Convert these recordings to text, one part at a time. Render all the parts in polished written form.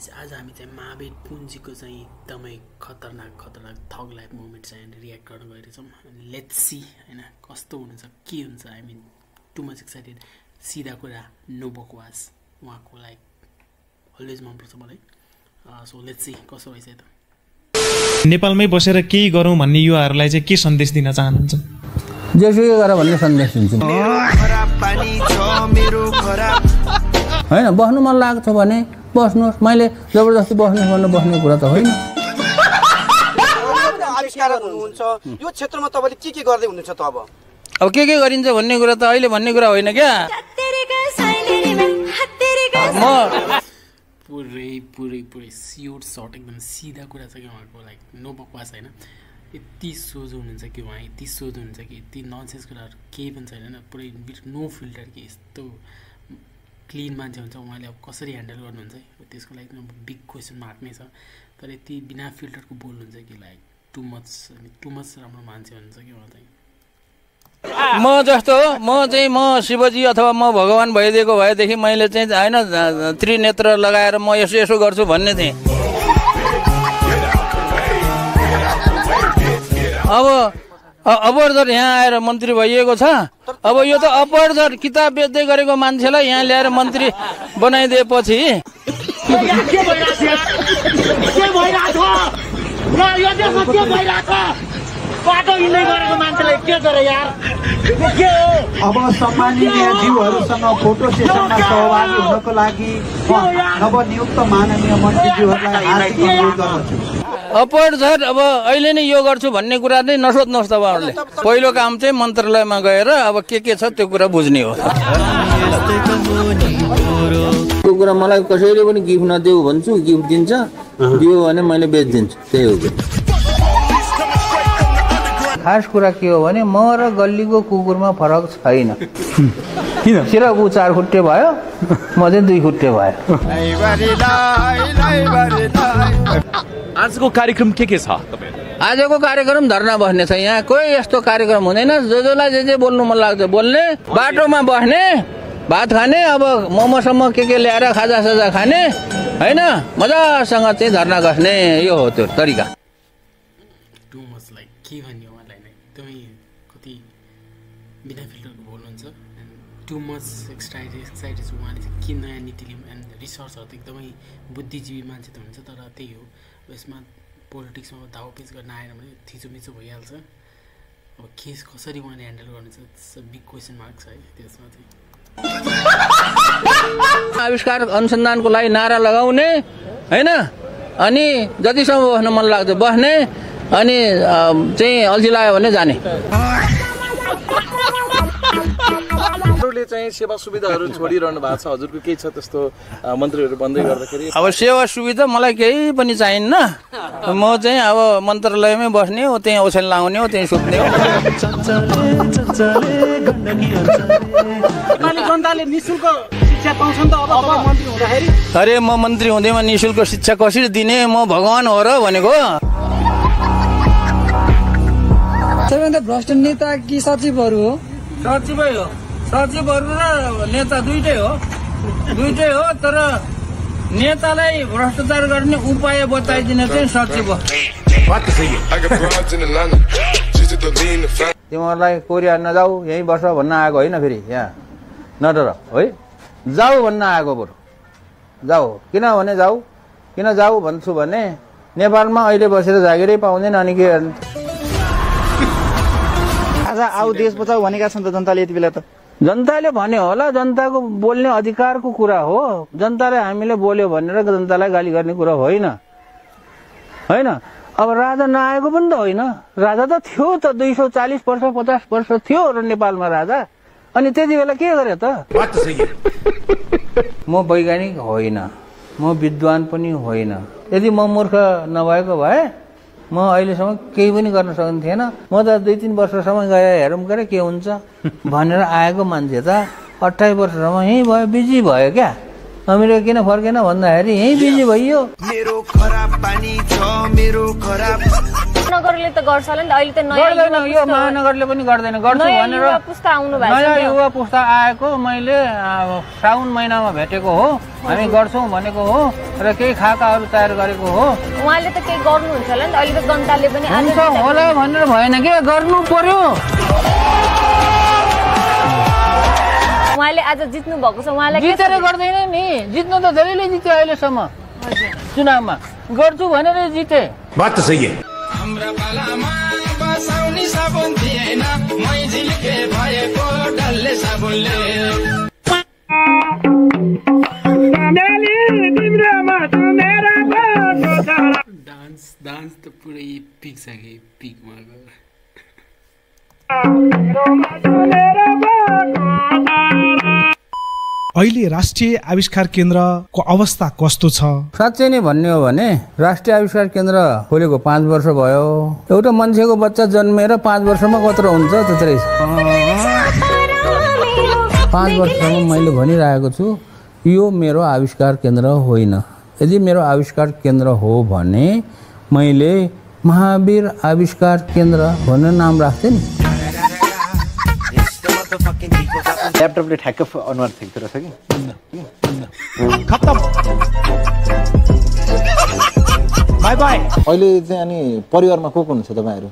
भनेपछि आज हामी चाहिँ महावीर पुन्जीको चाहिँ एकदमै खतरनाक थग लाइफ मोमेन्ट चाहिँ रियाक्ट गर्न गइरहेछौँ। लेट्स सी होइन कस्तो हुनुहुन्छ, के हुन्छ। I mean too much excited. सिधा कुरा, नो बकवास। उहाँको लाइक अलवेज मनपर्छ मलाई। सो लेट्स सी कस्तो रहेछ त। नेपालमै बसेर केही गरौँ भन्ने युवाहरूलाई चाहिँ के सन्देश दिन चाहनुहुन्छ? जेसुकै गर भन्ने सन्देश दिन्छु। होइन बस्नु मन लाग्छ भने बस्नुहोस्। मैले जबरजस्ती बस्नुहोस् भन्नु बस्ने कुरा त होइन। आविष्कारक हुनुहुन्छ यो क्षेत्रमा तपाईँले के गर्दै हुनुहुन्छ त? अब के गरिन्छ भन्ने कुरा त अहिले भन्ने कुरा होइन क्या। पुरै स्योर सर्ट एकदम सिधा कुरा छ कि उहाँको लाइक नो बकवास होइन। यति सोझो हुनुहुन्छ कि उहाँ, यति सोझो हुनुहुन्छ कि यति ननसेन्स कुराहरू केही पनि छैन। पुरै नो फिल्टर कि यस्तो क्लिन मान्छे हुन्छ उहाँले। अब कसरी ह्यान्डल गर्नुहुन्छ है त्यसको लागि बिग क्वेसन मार्क नै छ। तर यति बिना फिल्टरको बोल्नुहुन्छ कि लाइक टु मच राम्रो मान्छे हुनुहुन्छ कि उहाँ चाहिँ। म जस्तो हो, म शिवजी अथवा म भगवान भइदिएको भएदेखि मैले चाहिँ होइन त्रिनेत्र लगाएर म यसो गर्छु भन्ने थिएँ। अब अपरधर यहाँ आएर मन्त्री भइएको छ। अब यो त अपरधर किताब बेच्दै गरेको मान्छेलाई यहाँ ल्याएर मन्त्री बनाइदिएपछि बाटो हिँड्दै गरेको मान्छेलाई के गरे यार? के हो? अब सम्मानीय ज्यूहरूसँग फोटो सेसनमा सहभागी हुनको लागि नवनियुक्त माननीय मन्त्रीज्यूहरूलाई हार्दिक अनुरोध गर्दछु। अपरधर अब अहिले नै यो गर्छु भन्ने कुरा चाहिँ नसोध्नुहोस् तपाईँहरूले। पहिलो काम चाहिँ मन्त्रालयमा गएर अब के छ त्यो कुरा बुझ्ने हो। त्यो कुरा मलाई कसैले पनि गिफ्ट नदेऊ भन्छु, गिफ्ट दिन्छ, दियो भने मैले बेचिदिन्छु। त्यही हो। खास कुरा के हो भने म र गल्लीको कुकुरमा फरक छैन। किन? सिरको 4 खुट्टे भयो, म चाहिँ 2 खुट्टे भयो। आजको कार्यक्रम के छ? आजको कार्यक्रम धर्ना बस्ने छ। यहाँ कोही यस्तो कार्यक्रम हुँदैन। जसलाई जे बोल्नु मन लाग्छ बोल्ने, बाटोमा बस्ने, भात खाने, अब मोमोसम्म के ल्याएर खाजा खाने होइन, मजासँग चाहिँ धर्ना बस्ने। यो हो त्यो तरिका। टु मच लाइक के भन्ने उहाँलाई नै एकदमै कति बिना फिल्टरको बोल्नुहुन्छ। एन्ड टु मच एक्साइटेड छु उहाँले चाहिँ के नयाँ नीति लिउँ। एन्ड रिसर्चहरू त एकदमै बुद्धिजीवी मान्छे त हुन्छ। तर त्यही हो, यसमा पोलिटिक्समा दाउपेच गर्न आएन भने थिचोमिचो भइहाल्छ। अब केस कसरी उहाँले ह्यान्डल गर्नुहुन्छ बिग क्वेसन मार्क छ है त्यसमा चाहिँ। आविष्कार अनुसन्धानको लागि नारा लगाउने होइन, अनि जतिसम्म बस्न मन लाग्छ बस्ने, अनि चाहिँ अल्छी लाग्यो भने जाने। हजुरले चाहिँ सेवा सुविधाहरू छोडिरहनु भएको छ, हजुरको केही छ त्यस्तो मन्त्रीहरू बन्दै गर्दाखेरि? अब सेवा सुविधा मलाई केही पनि चाहिन्न। म चाहिँ अब मन्त्रालयमै बस्ने हो, त्यहीँ ओछ्यान लाउने हो, त्यहीँ सुत्ने हो। जनताले निशुल्क शिक्षा पाउँछन् त अब मन्त्री हुँदाखेरि? अरे म मन्त्री हुँदैमा निशुल्क शिक्षा कसरी दिने? म भगवान हो र भनेको। सबैभन्दा भ्रष्ट नेता कि सचिवहरू हो? सचिवै हो। सचिवहरू र नेता दुइटै हो। तर नेतालाई भ्रष्टाचार गर्ने उपाय बताइदिने चाहिँ सचिव हो। तिमीहरूलाई कोरिया नजाऊ, यहीँ बस भन्न आएको होइन। फेरि यहाँ नडर है, जाऊ भन्न आएको। बरु जाऊ। किनभने किन जाऊ भन्छु भने नेपालमा अहिले बसेर जागिरै पाउँदैन। अनि के आज आऊ देश बचाऊ भनेका छन् त जनताले यति बेला त? जनताले भन्यो होला, जनताको बोल्ने अधिकारको कुरा हो। जनताले हामीले बोल्यो भनेर जनतालाई गाली गर्ने कुरा होइन। अब राजा नआएको पनि त होइन। राजा त थियो त, 240 वर्ष 50 वर्ष थियो र नेपालमा राजा। अनि त्यति बेला के गरे त? म वैज्ञानिक होइन, म विद्वान पनि होइन। यदि म मूर्ख नभएको भए म अहिलेसम्म केही पनि गर्न सक्ने थिएन। म त 2-3 वर्षसम्म गएर हेरौँ के हुन्छ भनेर आएको मान्छे त 28 वर्षसम्म यहीँ भयो, बिजी भयो क्या। अमेरिका किन फर्केन भन्दाखेरि यहीँ बिजी भइयो। महानगरले त गर्छ होला नि त, अहिले त गर्दैन, यो महानगरले पनि गर्दैन। गर्छु भनेर नयाँ पुस्ता आउनु भएको छ। नयाँ युवा पुस्ता आएको मैले साउन महिनामा भेटेको हो, हामी गर्छौँ भनेको हो र केही खाकाहरू तयार गरेको हो। उहाँले त केही गर्नुहुन्छ होला नि त, अहिले त जनताले पनि हुन्छ होला भनेर भएन के, गर्नु पर्यो। उहाँले आज जित्नु भएको छ, उहाँलाई जितेर गर्दैन नि, जित्नु त धेरैले जित्यो अहिलेसम्म चुनावमा, गर्छु भनेर जिते। बात त सही है। डान्स त पुरै पिक छ कि पिकमा गयो। अहिले राष्ट्रिय आविष्कार केन्द्रको अवस्था कस्तो छ? साँच्चै नै भन्ने हो भने राष्ट्रिय आविष्कार केन्द्र खोलेको 5 वर्ष भयो। एउटा मान्छेको बच्चा जन्मेर 5 वर्षमा कत्रो हुन्छ त्यत्रै 5 वर्षसम्म मैले भनिरहेको छु यो मेरो आविष्कार केन्द्र होइन। यदि मेरो आविष्कार केन्द्र हो भने मैले महावीर आविष्कार केन्द्र भनेर नाम राख्थेँ नि। ल्यापटपले ठ्याक्क अनुहार थिक्दो रहेछ कि खत्तम बाई बाई। अहिले चाहिँ अनि परिवारमा को हुनुहुन्छ तपाईँहरू?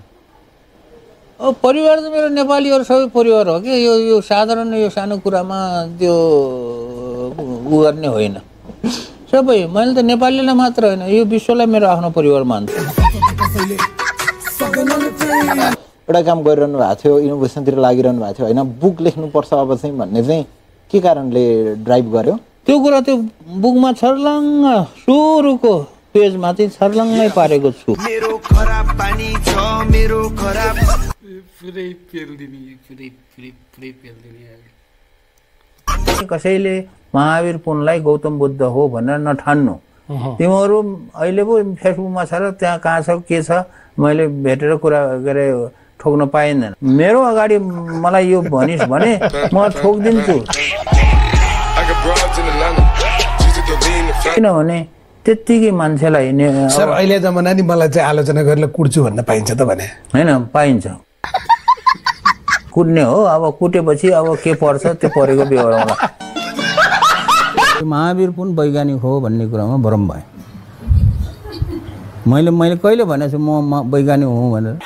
परिवार त मेरो नेपालीहरू सबै परिवार हो कि, यो साधारण यो सानो कुरामा त्यो उ गर्ने होइन। सबै मैले त नेपालीलाई मात्र होइन, यो विश्वलाई मेरो आफ्नो परिवार मान्छु। एउटा काम गरिरहनु भएको थियो, इनोभेसनतिर लागिरहनु भएको थियो होइन, बुक लेख्नुपर्छ अब चाहिँ भन्ने चाहिँ के कारणले ड्राइभ गर्यो? त्यो कुरा त्यो बुकमा छर्लङ्ग सुरुको पेजमा चाहिँ छर्लङ्गै पारेको छु। कसैले महावीर पुनलाई गौतम बुद्ध हो भनेर नठान्नु। तिमीहरू अहिले पो फेसबुकमा छ र त्यहाँ कहाँ छ के छ मैले भेटेर कुरा गरे ठोक्न पाइँदैन। मेरो अगाडि मलाई यो भनिस् भने म ठोकिदिन्छु। किनभने त्यत्तिकै मान्छेलाई सर अहिले जमाना नि मलाई चाहिँ आलोचना गरेर कुट्छु भन्न पाइन्छ त भने? होइन पाइन्छ, कुट्ने हो। अब कुटेपछि अब के पर्छ त्यो परेको बेहोराउँला। महावीर पुन वैज्ञानिक हो भन्ने कुरामा भ्रम भयो। मैले कहिले भनेको छु म वैज्ञानिक हुँ भनेर?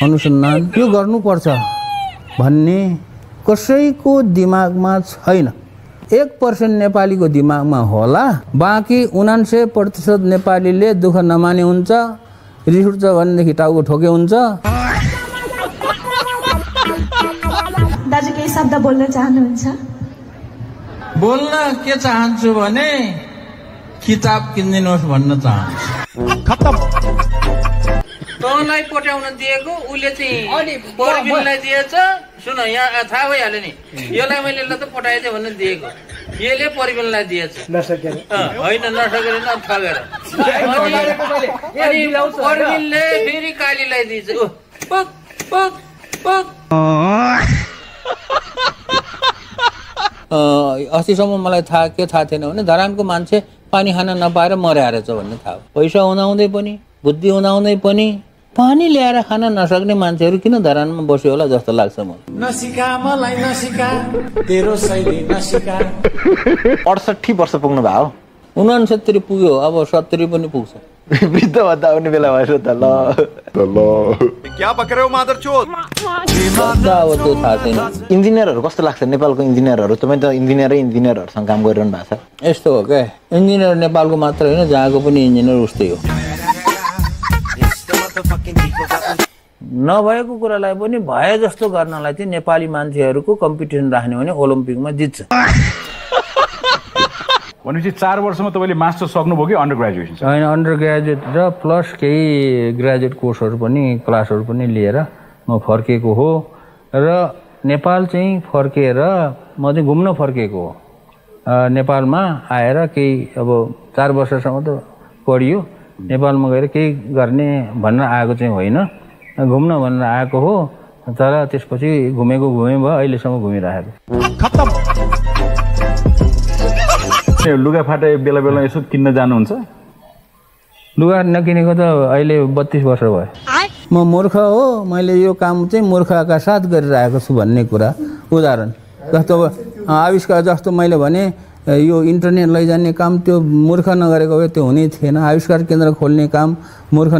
अनुसन्धान यो गर्नुपर्छ भन्ने कसैको दिमागमा छैन। 1% नेपालीको दिमागमा होला, बाँकी 99% नेपालीले दुःख नमाने हुन्छ, रिस उठ्छ भनेदेखि टाउको ठोके हुन्छ। दाजु केही शब्द बोल्न चाहनुहुन्छ? बोल्न के चाहन्छु भने किताब किनिदिनुहोस् भन्न चाहन्छु। खत्तम। तँलाई पट्याउन दिएको उसले चाहिँ परबिनलाई दिएछ। सुन यहाँ थाहा भइहाल्यो नि, यसलाई मैले ल त पठाइदिएँ भन्ने दिएको, यसले परबिनलाई दिएछ। होइन नसकेर न ठगेर। अनि परबिनले फेरि कालीलाई दिएछ। अस्तिसम्म मलाई थाहा थिएन भने धरानको मान्छे पानी खान नपाएर मर्या रहेछ भन्ने थाहा। पैसा हुँदाहुँदै पनि बुद्धि हुँदाहुँदै पनि पानी ल्याएर खान नसक्ने मान्छेहरू किन धरानमा बस्यो होला जस्तो लाग्छ मलाई। नसिका मलाई नसिका तेरो शैली नसिका। 68 वर्ष पुग्नु भयो? 69 पुग्यो, अब 70 पनि पुग्छ। वृद्ध भन्दा आउने बेला भएछ त ल क्या पक्रे हो मादरचोद। अब त्यो थाहा छैन। इन्जिनियरहरू कस्तो लाग्छ नेपालको इन्जिनियरहरू? तपाईँ त इन्जिनियरहरूसँग काम गरिरहनु भएको छ। यस्तो हो क्या, इन्जिनियर नेपालको मात्र होइन जहाँको पनि इन्जिनियर उस्तै हो। नभएको कुरालाई पनि भए जस्तो गर्नलाई चाहिँ नेपाली मान्छेहरूको कम्पिटिसन राख्ने भने ओलम्पिकमा जित्छ। भनेपछि 4 वर्षमा तपाईँले मास्टर सक्नुभयो कि अन्डर ग्रेजुएसन? होइन, अन्डर ग्रेजुएट र प्लस केही ग्रेजुएट कोर्सहरू पनि क्लासहरू पनि लिएर म फर्केको हो र नेपाल चाहिँ फर्केर म चाहिँ घुम्न फर्केको हो। नेपालमा आएर केही अब 4 वर्षसम्म त पढियो, नेपालमा गएर केही गर्ने भन्न आएको चाहिँ होइन, घुम्न भनेर आएको हो। तर त्यसपछि घुमेको भयो, अहिलेसम्म घुमिरहेको। खत्तम। लुगाफाटा बेला बेला यसो किन्न जानुहुन्छ? लुगा नकिनेको त अहिले 32 वर्ष भयो। म मूर्ख हो, मैले यो काम चाहिँ मूर्खका साथ गरिरहेको छु भन्ने कुरा उदाहरण जस्तो आविष्कार जस्तो मैले भने यो इन्टरनेट लैजाने काम त्यो मूर्ख नगरेको भए त्यो हुनै थिएन। आविष्कार केन्द्र खोल्ने काम मूर्ख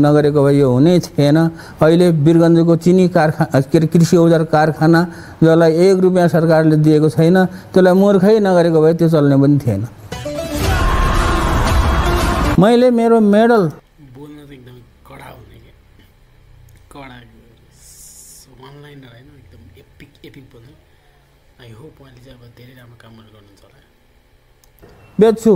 नगरेको भए यो हुनै थिएन। अहिले वीरगञ्जको चिनी कारखाना कृषि औजार कारखाना जसलाई 1 रुपियाँ सरकारले दिएको छैन त्यसलाई मूर्खै नगरेको भए त्यो चल्ने पनि थिएन। मैले मेरो मेडल बोल्न त एकदम कडा हुने के कडा अनलाइन होइन एकदम एपिक बोल्ने। आई होप उहाँले चाहिँ अब धेरै राम्रो कामहरू गर्नुहुन्छ होला। बेच्छु।